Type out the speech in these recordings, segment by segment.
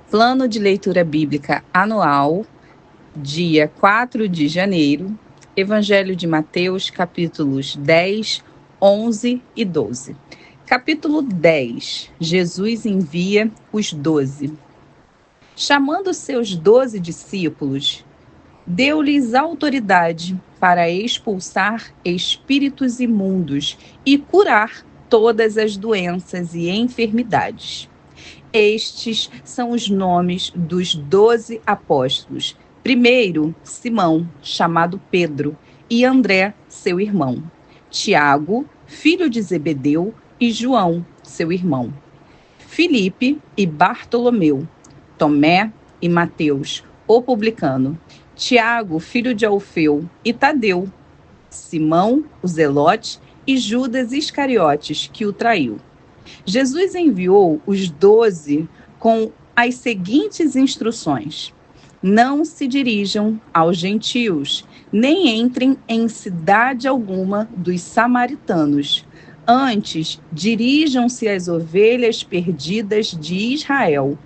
Plano de leitura bíblica anual, dia 4 de janeiro, Evangelho de Mateus, capítulos 10, 11 e 12. Capítulo 10, Jesus envia os 12. Chamando seus 12 discípulos, deu-lhes autoridade para expulsar espíritos imundos e curar todas as doenças e enfermidades. Estes são os nomes dos 12 apóstolos. Primeiro, Simão, chamado Pedro, e André, seu irmão. Tiago, filho de Zebedeu, e João, seu irmão. Filipe e Bartolomeu. Tomé e Mateus, o publicano. Tiago, filho de Alfeu, e Tadeu. Simão, o zelote, e Judas Iscariotes, que o traiu. Jesus enviou os 12 com as seguintes instruções: não se dirijam aos gentios, nem entrem em cidade alguma dos samaritanos. Antes, dirijam-se às ovelhas perdidas de Israel.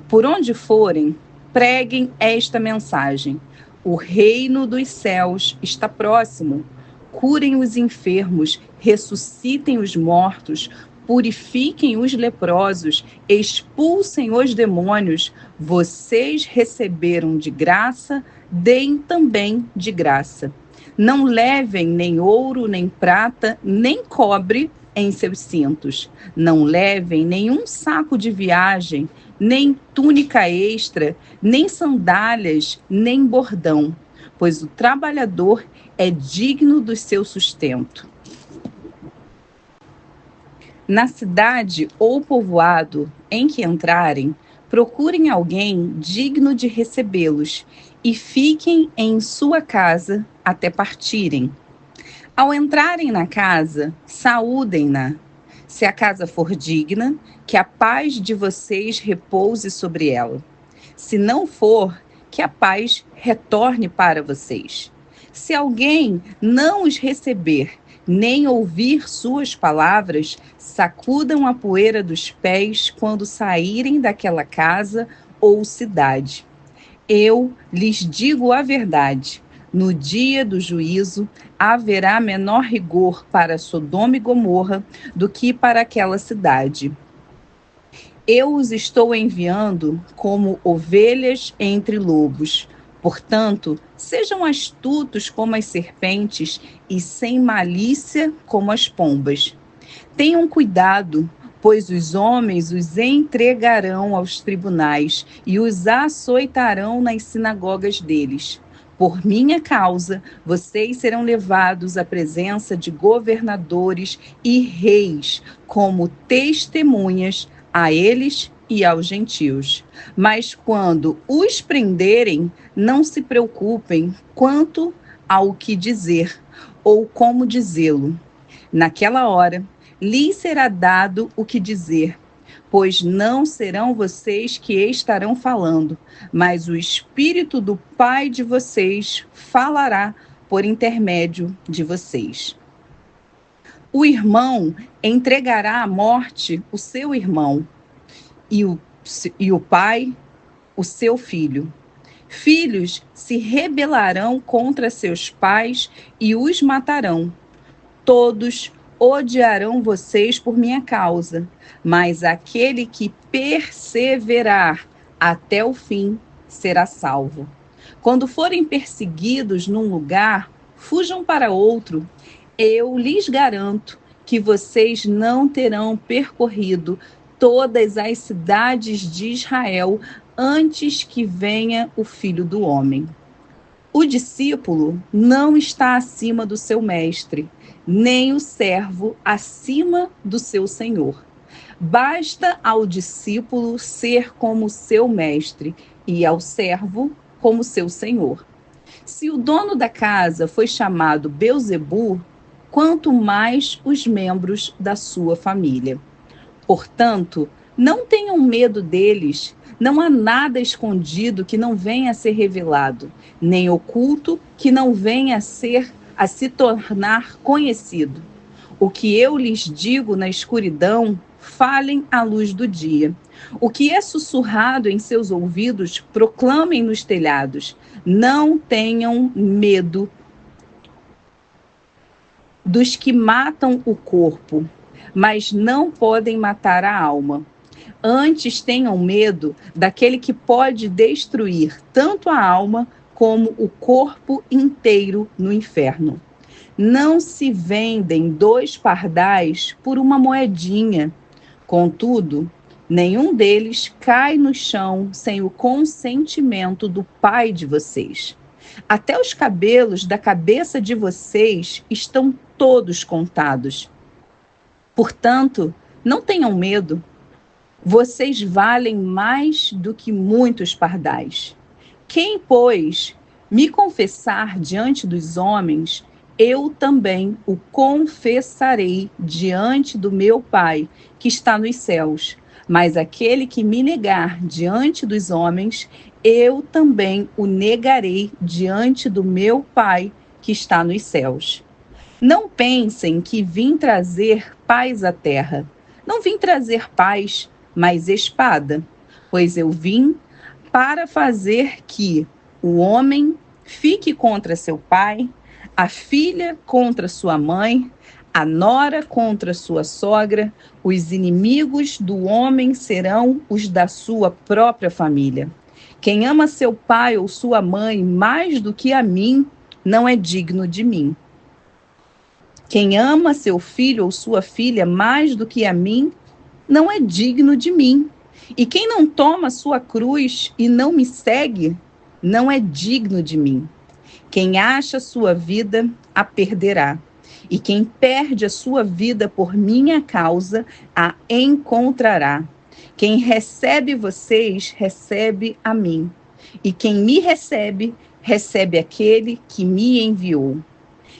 Por onde forem, preguem esta mensagem: o reino dos céus está próximo. Curem os enfermos, ressuscitem os mortos, purifiquem os leprosos, expulsem os demônios. Vocês receberam de graça, deem também de graça. Não levem nem ouro, nem prata, nem cobre em seus cintos. Não levem nenhum saco de viagem, nem túnica extra, nem sandálias, nem bordão, pois o trabalhador é digno do seu sustento. Na cidade ou povoado em que entrarem, procurem alguém digno de recebê-los e fiquem em sua casa até partirem. Ao entrarem na casa, saúdem-na. Se a casa for digna, que a paz de vocês repouse sobre ela. Se não for, que a paz retorne para vocês. Se alguém não os receber, nem ouvir suas palavras, sacudam a poeira dos pés quando saírem daquela casa ou cidade. Eu lhes digo a verdade: no dia do juízo haverá menor rigor para Sodoma e Gomorra do que para aquela cidade. Eu os estou enviando como ovelhas entre lobos. Portanto, sejam astutos como as serpentes e sem malícia como as pombas. Tenham cuidado, pois os homens os entregarão aos tribunais e os açoitarão nas sinagogas deles. Por minha causa, vocês serão levados à presença de governadores e reis como testemunhas a eles e aos gentios. Mas quando os prenderem, não se preocupem quanto ao que dizer ou como dizê-lo. Naquela hora, lhes será dado o que dizer, pois não serão vocês que estarão falando, mas o Espírito do Pai de vocês falará por intermédio de vocês. O irmão entregará à morte o seu irmão, e o pai, o seu filho. Filhos se rebelarão contra seus pais e os matarão. Todos odiarão vocês por minha causa, mas aquele que perseverar até o fim será salvo. Quando forem perseguidos num lugar, fujam para outro. Eu lhes garanto que vocês não terão percorrido todas as cidades de Israel antes que venha o Filho do Homem. O discípulo não está acima do seu mestre, nem o servo acima do seu senhor. Basta ao discípulo ser como seu mestre e ao servo como seu senhor. Se o dono da casa foi chamado Belzebu, quanto mais os membros da sua família. Portanto, não tenham medo deles. Não há nada escondido que não venha a ser revelado, nem oculto que não venha a se tornar conhecido. O que eu lhes digo na escuridão, falem à luz do dia. O que é sussurrado em seus ouvidos, proclamem nos telhados. Não tenham medo dos que matam o corpo, mas não podem matar a alma. Antes tenham medo daquele que pode destruir tanto a alma como o corpo inteiro no inferno. Não se vendem 2 pardais por uma moedinha. Contudo, nenhum deles cai no chão sem o consentimento do Pai de vocês. Até os cabelos da cabeça de vocês estão todos contados. Portanto, não tenham medo. Vocês valem mais do que muitos pardais. Quem, pois, me confessar diante dos homens, eu também o confessarei diante do meu Pai, que está nos céus. Mas aquele que me negar diante dos homens, eu também o negarei diante do meu Pai, que está nos céus. Não pensem que vim trazer paz à terra. Não vim trazer paz, mas espada, pois eu vim para fazer que o homem fique contra seu pai, a filha contra sua mãe, a nora contra sua sogra, os inimigos do homem serão os da sua própria família. Quem ama seu pai ou sua mãe mais do que a mim, não é digno de mim. Quem ama seu filho ou sua filha mais do que a mim, não é digno de mim. E quem não toma sua cruz e não me segue, não é digno de mim. Quem acha sua vida, a perderá. E quem perde a sua vida por minha causa, a encontrará. Quem recebe vocês, recebe a mim. E quem me recebe, recebe aquele que me enviou.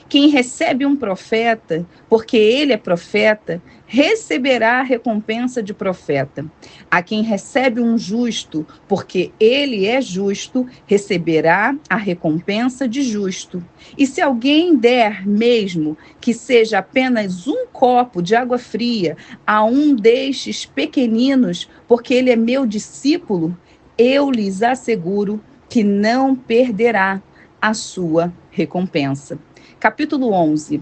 Quem recebe um profeta, porque ele é profeta, receberá a recompensa de profeta. A quem recebe um justo, porque ele é justo, receberá a recompensa de justo. E se alguém der mesmo que seja apenas um copo de água fria a um destes pequeninos, porque ele é meu discípulo, eu lhes asseguro que não perderá a sua recompensa. Capítulo 11.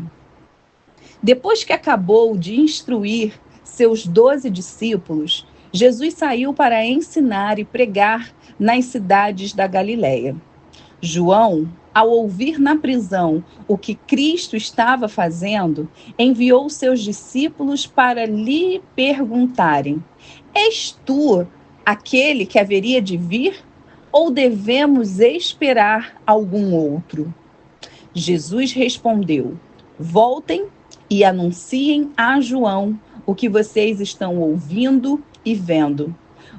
Depois que acabou de instruir seus 12 discípulos, Jesus saiu para ensinar e pregar nas cidades da Galiléia. João, ao ouvir na prisão o que Cristo estava fazendo, enviou seus discípulos para lhe perguntarem: És tu aquele que haveria de vir, ou devemos esperar algum outro? Jesus respondeu: Voltem e anunciem a João o que vocês estão ouvindo e vendo.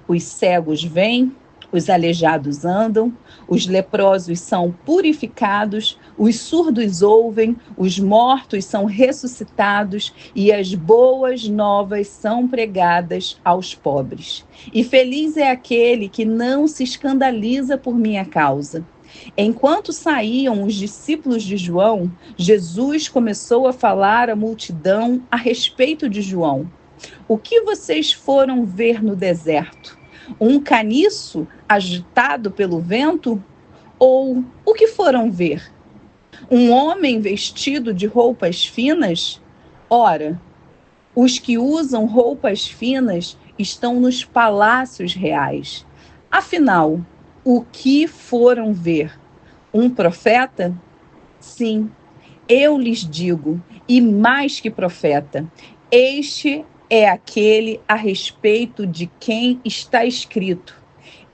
Os cegos vêm, os aleijados andam, os leprosos são purificados, os surdos ouvem, os mortos são ressuscitados e as boas novas são pregadas aos pobres. E feliz é aquele que não se escandaliza por minha causa. Enquanto saíam os discípulos de João, Jesus começou a falar à multidão a respeito de João. O que vocês foram ver no deserto? Um caniço agitado pelo vento? Ou o que foram ver? Um homem vestido de roupas finas? Ora, os que usam roupas finas estão nos palácios reais. Afinal, o que foram ver? Um profeta? Sim, eu lhes digo, e mais que profeta, este é aquele a respeito de quem está escrito: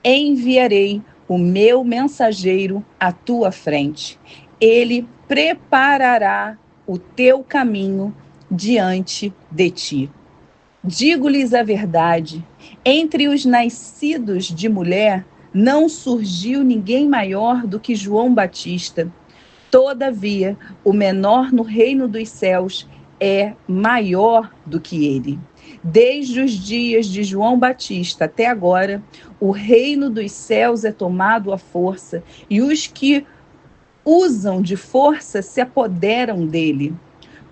enviarei o meu mensageiro à tua frente. Ele preparará o teu caminho diante de ti. Digo-lhes a verdade, entre os nascidos de mulher, não surgiu ninguém maior do que João Batista. Todavia, o menor no reino dos céus é maior do que ele. Desde os dias de João Batista até agora, o reino dos céus é tomado à força, e os que usam de força se apoderam dele.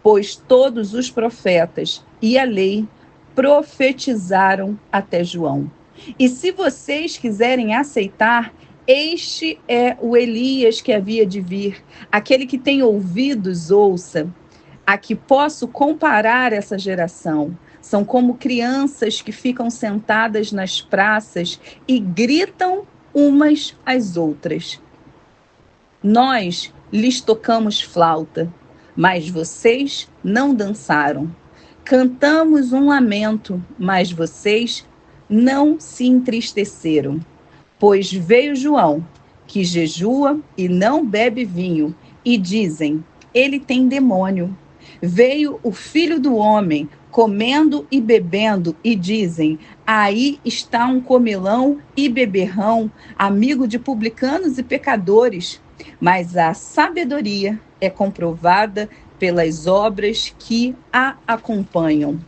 Pois todos os profetas e a lei profetizaram até João. E se vocês quiserem aceitar, este é o Elias que havia de vir. Aquele que tem ouvidos, ouça. A que posso comparar essa geração? São como crianças que ficam sentadas nas praças e gritam umas às outras. Nós lhes tocamos flauta, mas vocês não dançaram. Cantamos um lamento, mas vocês não se entristeceram. Pois veio João, que jejua e não bebe vinho, e dizem, ele tem demônio. Veio o Filho do Homem, comendo e bebendo, e dizem, aí está um comilão e beberrão, amigo de publicanos e pecadores. Mas a sabedoria é comprovada pelas obras que a acompanham.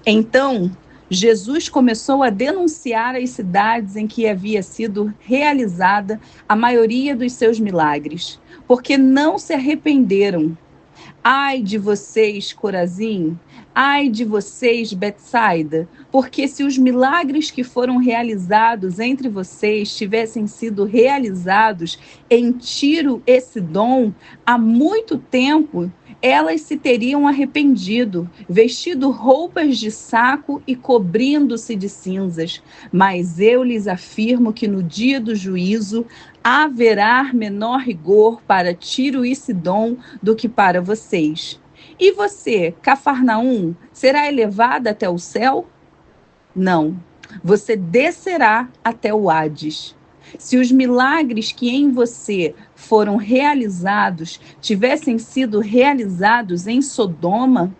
Então, Jesus começou a denunciar as cidades em que havia sido realizada a maioria dos seus milagres, porque não se arrependeram. Ai de vocês, Corazim! Ai de vocês, Betsaida! Porque se os milagres que foram realizados entre vocês tivessem sido realizados em Tiro e Sidom, há muito tempo elas se teriam arrependido, vestido roupas de saco e cobrindo-se de cinzas. Mas eu lhes afirmo que no dia do juízo haverá menor rigor para Tiro e Sidom do que para vocês. E você, Cafarnaum, será elevada até o céu? Não, você descerá até o Hades. Se os milagres que em você foram realizados tivessem sido realizados em Sodoma,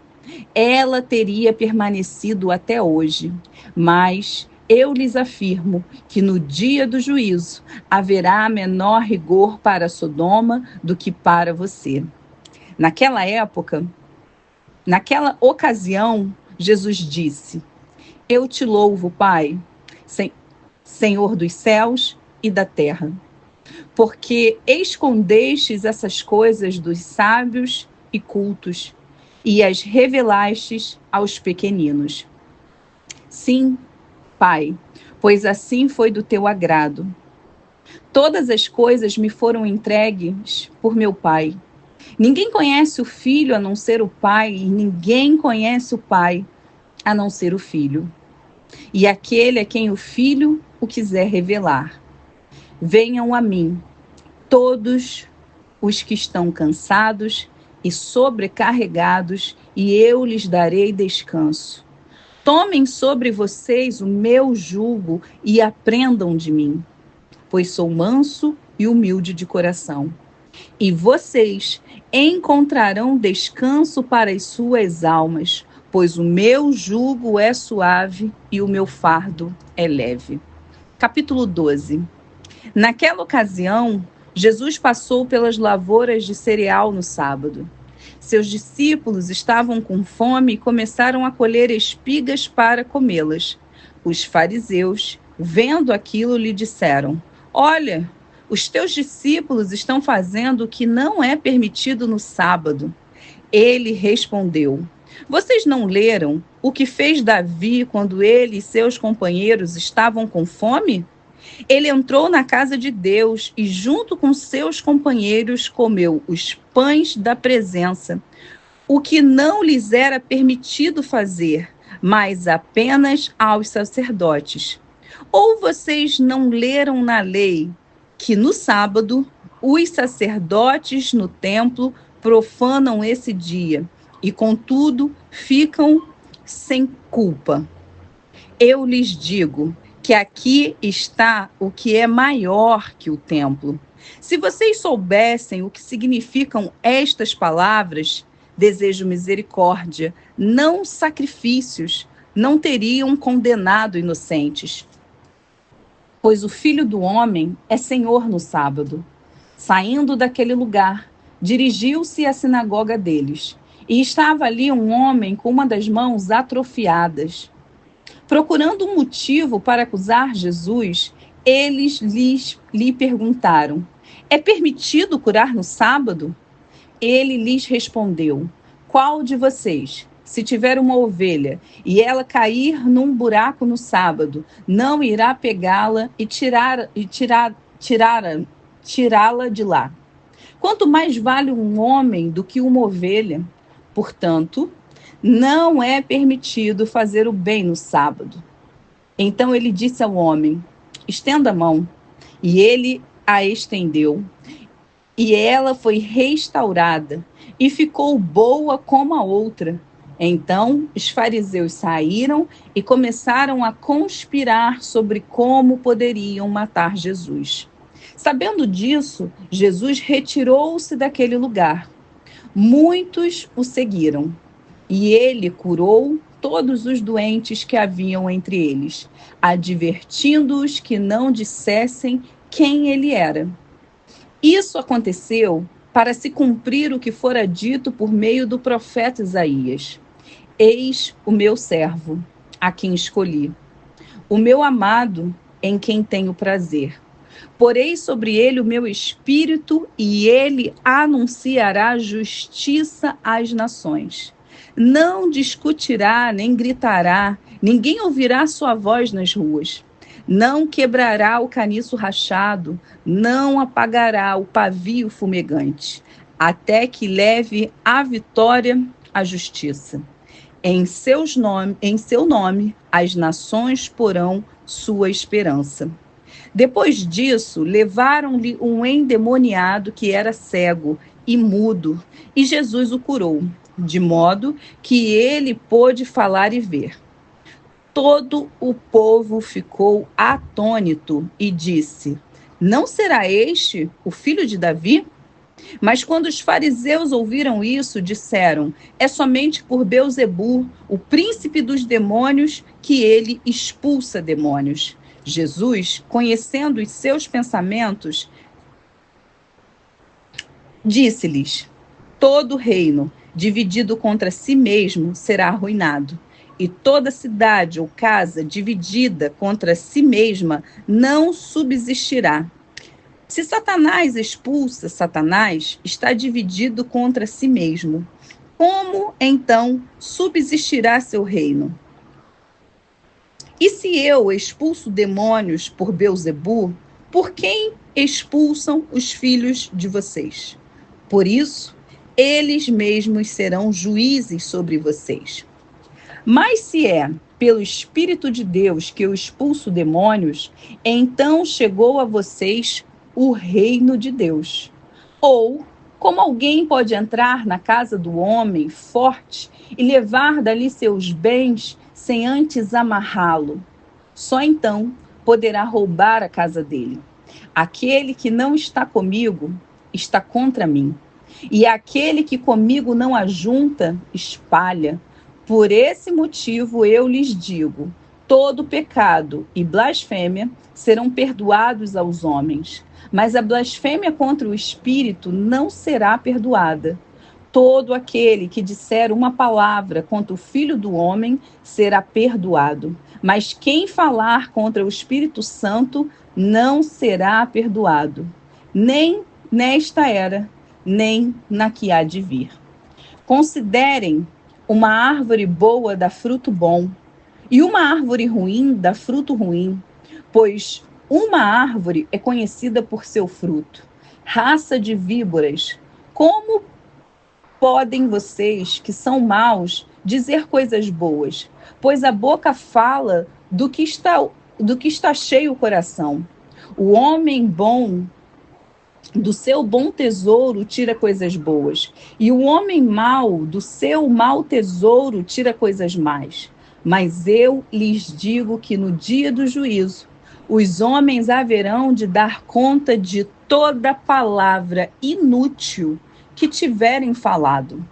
ela teria permanecido até hoje. Mas eu lhes afirmo que no dia do juízo haverá menor rigor para Sodoma do que para você. Naquela época, naquela ocasião, Jesus disse, eu te louvo, Pai, Senhor dos céus e da terra, porque escondestes essas coisas dos sábios e cultos e as revelastes aos pequeninos. Sim, Pai, pois assim foi do teu agrado. Todas as coisas me foram entregues por meu Pai. Ninguém conhece o Filho a não ser o Pai, e ninguém conhece o Pai a não ser o Filho. E aquele a quem o Filho o quiser revelar. Venham a mim, todos os que estão cansados e sobrecarregados, e eu lhes darei descanso. Tomem sobre vocês o meu jugo e aprendam de mim, pois sou manso e humilde de coração. E vocês encontrarão descanso para as suas almas, pois o meu jugo é suave e o meu fardo é leve. Capítulo 12. Naquela ocasião, Jesus passou pelas lavouras de cereal no sábado. Seus discípulos estavam com fome e começaram a colher espigas para comê-las. Os fariseus, vendo aquilo, lhe disseram, olha, os teus discípulos estão fazendo o que não é permitido no sábado. Ele respondeu, vocês não leram o que fez Davi quando ele e seus companheiros estavam com fome? Ele entrou na casa de Deus e, junto com seus companheiros, comeu os pães da presença, o que não lhes era permitido fazer, mas apenas aos sacerdotes. Ou vocês não leram na lei que no sábado os sacerdotes no templo profanam esse dia e, contudo, ficam sem culpa? Eu lhes digo que aqui está o que é maior que o templo. Se vocês soubessem o que significam estas palavras, desejo misericórdia, não sacrifícios, não teriam condenado inocentes. Pois o Filho do Homem é Senhor no sábado. Saindo daquele lugar, dirigiu-se à sinagoga deles, e estava ali um homem com uma das mãos atrofiadas. Procurando um motivo para acusar Jesus, eles lhe perguntaram, é permitido curar no sábado? Ele lhes respondeu, qual de vocês, se tiver uma ovelha e ela cair num buraco no sábado, não irá pegá-la e tirá-la de lá. Quanto mais vale um homem do que uma ovelha? Portanto, não é permitido fazer o bem no sábado. Então ele disse ao homem: estenda a mão. E ele a estendeu. E ela foi restaurada e ficou boa como a outra. Então os fariseus saíram e começaram a conspirar sobre como poderiam matar Jesus. Sabendo disso, Jesus retirou-se daquele lugar. Muitos o seguiram, e ele curou todos os doentes que haviam entre eles, advertindo-os que não dissessem quem ele era. Isso aconteceu para se cumprir o que fora dito por meio do profeta Isaías: eis o meu servo, a quem escolhi, o meu amado, em quem tenho prazer. Porei sobre ele o meu espírito e ele anunciará justiça às nações. Não discutirá, nem gritará, ninguém ouvirá sua voz nas ruas. Não quebrará o caniço rachado, não apagará o pavio fumegante, até que leve à vitória a justiça. Em seu nome, as nações porão sua esperança. Depois disso, levaram-lhe um endemoniado que era cego e mudo, e Jesus o curou, de modo que ele pôde falar e ver. Todo o povo ficou atônito e disse: não será este o filho de Davi? Mas quando os fariseus ouviram isso, disseram: é somente por Beelzebu, o príncipe dos demônios, que ele expulsa demônios. Jesus, conhecendo os seus pensamentos, disse-lhes: todo reino dividido contra si mesmo será arruinado, e toda cidade ou casa dividida contra si mesma não subsistirá. Se Satanás expulsa Satanás, está dividido contra si mesmo. Como, então, subsistirá seu reino? E se eu expulso demônios por Beelzebu, por quem expulsam os filhos de vocês? Por isso, eles mesmos serão juízes sobre vocês. Mas se é pelo Espírito de Deus que eu expulso demônios, então chegou a vocês o reino de Deus. Ou, como alguém pode entrar na casa do homem forte e levar dali seus bens sem antes amarrá-lo? Só então poderá roubar a casa dele. Aquele que não está comigo está contra mim, e aquele que comigo não ajunta, espalha. Por esse motivo eu lhes digo: todo pecado e blasfêmia serão perdoados aos homens, mas a blasfêmia contra o Espírito não será perdoada. Todo aquele que disser uma palavra contra o Filho do Homem será perdoado, mas quem falar contra o Espírito Santo não será perdoado, nem nesta era, nem na que há de vir. Considerem uma árvore boa dá fruto bom, e uma árvore ruim dá fruto ruim, pois uma árvore é conhecida por seu fruto. Raça de víboras, como podem vocês, que são maus, dizer coisas boas? Pois a boca fala do que está cheio o coração. O homem bom, do seu bom tesouro, tira coisas boas, e o homem mau, do seu mau tesouro, tira coisas más. Mas eu lhes digo que no dia do juízo, os homens haverão de dar conta de toda palavra inútil que tiverem falado.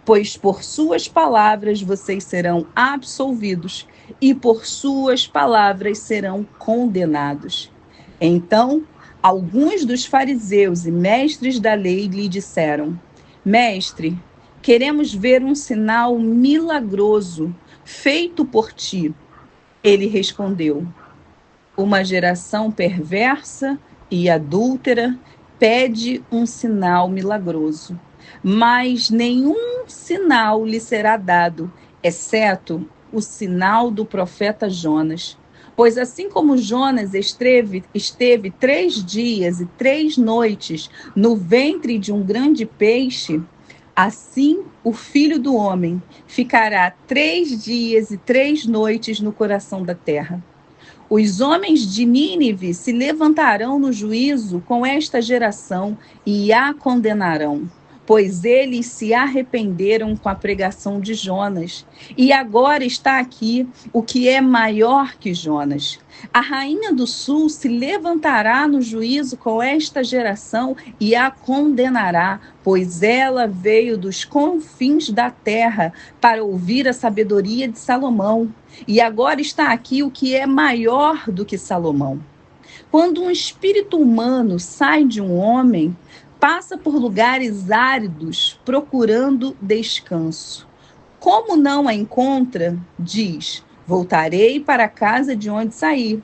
Pois por suas palavras vocês serão absolvidos, e por suas palavras serão condenados. Então, alguns dos fariseus e mestres da lei lhe disseram: Mestre, queremos ver um sinal milagroso feito por ti. Ele respondeu: uma geração perversa e adúltera pede um sinal milagroso, mas nenhum sinal lhe será dado, exceto o sinal do profeta Jonas. Pois assim como Jonas esteve 3 dias e 3 noites no ventre de um grande peixe, assim o Filho do Homem ficará 3 dias e 3 noites no coração da terra. Os homens de Nínive se levantarão no juízo com esta geração e a condenarão, pois eles se arrependeram com a pregação de Jonas. E agora está aqui o que é maior que Jonas. A rainha do sul se levantará no juízo com esta geração e a condenará, pois ela veio dos confins da terra para ouvir a sabedoria de Salomão. E agora está aqui o que é maior do que Salomão. Quando um espírito humano sai de um homem, passa por lugares áridos procurando descanso. Como não a encontra, diz: voltarei para a casa de onde saí.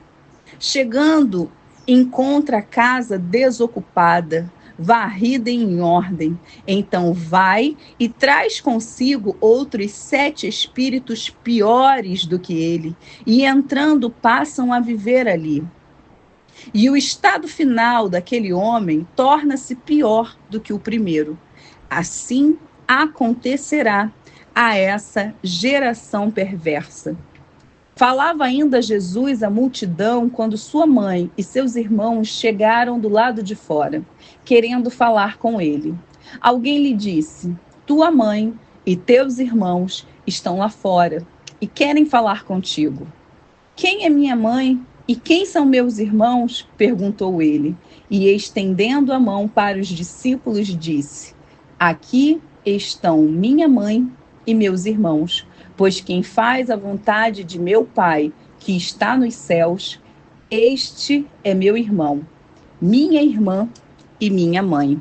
Chegando, encontra a casa desocupada, varrida e em ordem. Então vai e traz consigo outros 7 espíritos piores do que ele, e entrando passam a viver ali. E o estado final daquele homem torna-se pior do que o primeiro. Assim acontecerá a essa geração perversa. Falava ainda Jesus à multidão quando sua mãe e seus irmãos chegaram do lado de fora, querendo falar com ele. Alguém lhe disse: tua mãe e teus irmãos estão lá fora e querem falar contigo. Quem é minha mãe e quem são meus irmãos? Perguntou ele. E estendendo a mão para os discípulos, disse: aqui estão minha mãe e meus irmãos. Pois quem faz a vontade de meu Pai, que está nos céus, este é meu irmão, minha irmã e minha mãe.